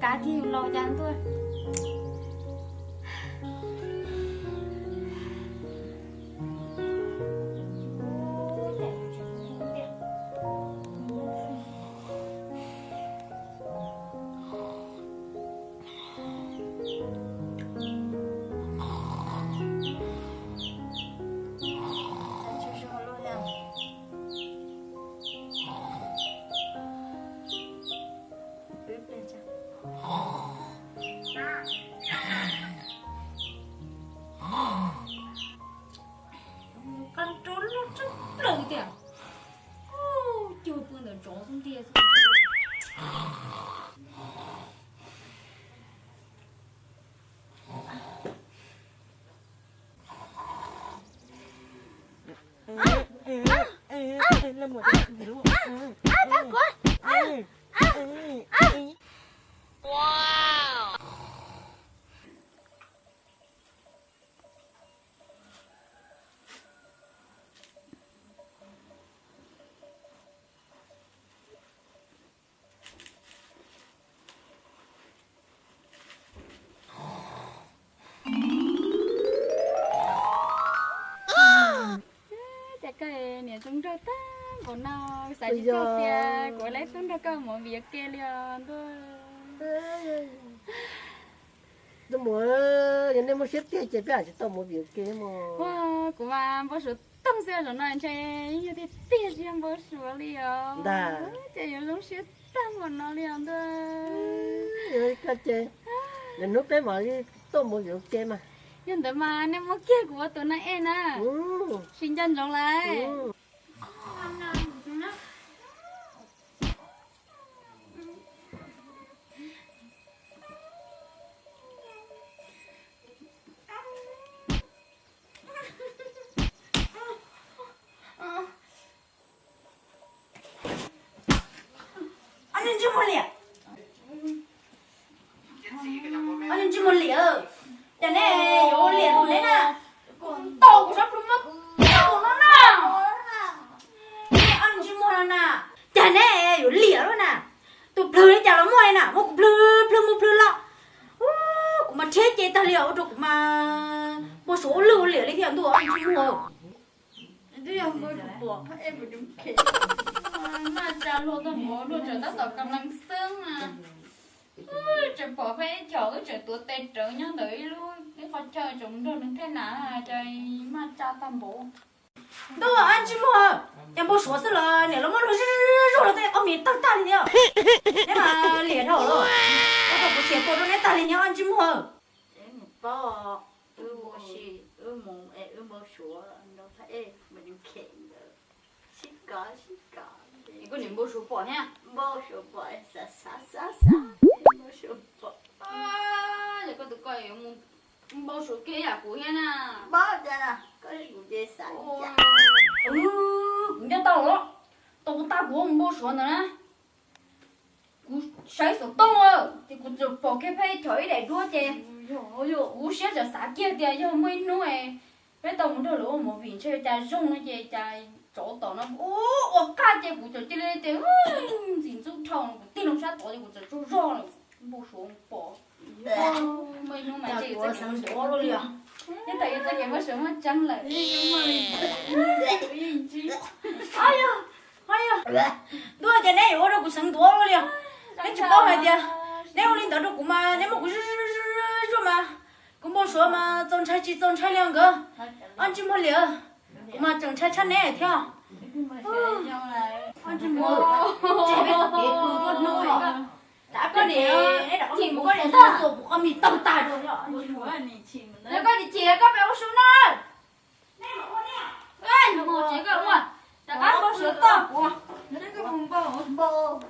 cá thì lo chán thôi. Lên một đi luôn. Wow. Cái này chúng ta còn nào xài gì cho tia của lấy xuống ra cơ một việc kia liền thôi. Tôi muốn nhân đây một xếp tiền chỉ biết chỉ tao một việc kia mà. Wow, của mà bố số tâm xe rồi nói chơi như thế tiền riêng bố số liền. Đã. Chơi giống giống xếp tâm của nó liền thôi. Rồi cái chơi. Nên lúc đấy mà tao một việc kia mà. Nhưngแต่มาเนี่ยเมื่อกี้กูว่าตัวนั้นเองนะชินจันจงเลยอันนี้จิมอลลี่อันนี้จิมอลลี่Chả nè, vô liền rồi đấy nè. Con to của sắp luôn mất. Đâu nó nè. Nè, ăn chứ mua nè. Chả nè, vô liền rồi nè. Tụi plư đấy chả lắm mua này nè. Một plư lọ. Cũng mà chết chết ta liệu rồi cũng mà một số lưu liền lấy tiền tụi ăn chứ mua. Thế em mới bỏ em phải đúng kể. Mà chả luôn tao mua luôn trở tất cả cầm lăng xương à. Trời bỏ phải chờ cái trời tụi tê trời nhá đợi luôn cái con chơi chúng rồi nó thế nào à trời mà cha tam bộ đâu ăn chứ mua em bố số sẽ là nếu nó rồi rồi đấy ông mình tăng ta đi nhá nếu mà liền đầu rồi ông không có tiền cô nó lấy ta đi nhá ăn chứ mua em bỏ bố xì mồm bố số nó phải mình kẹn được xích cả có niệm bố số bỏ ha bố số bỏ sa bố số bỏ giờ có tụi coi bố số kia à của ha nè bố ra nè có gì cũng dễ xài cũng cho tao đó tao ta của ông bố số nữa cú sai số tông thì cú chụp bỏ cái phay thổi để đua chè cú sẽ cho xã kia thì cho mới nuôi cái tông đó lỗ một viên chơi trà rong nó chè trà chỗ tao nó cá chè cú cho chơi lên thì dính chút thòng tin lòng sát tổ thì cú cho chút rau này bố số bỏ mới nuôi mà chơi cái sáng đó luôn liền nhưng tại cái bố số nó trắng lại đua chè này ở đâu cũng sáng đó luôn liền cái chụp bao này tiền nếu lên đó đâu cũng mà nếu mà cũng rồi mà cũng bố số mà trồng trái两个ăn chim hoa liền cũng mà trồng trái này theo ăn chim hoa chỉ biết con nuôi đã có để thì một con để ta sụp con mì tông tài rồi nếu có thì chia có béo xuống nó ơi một chỉ có luôn đã ăn bó sữa to của nó cái bông bông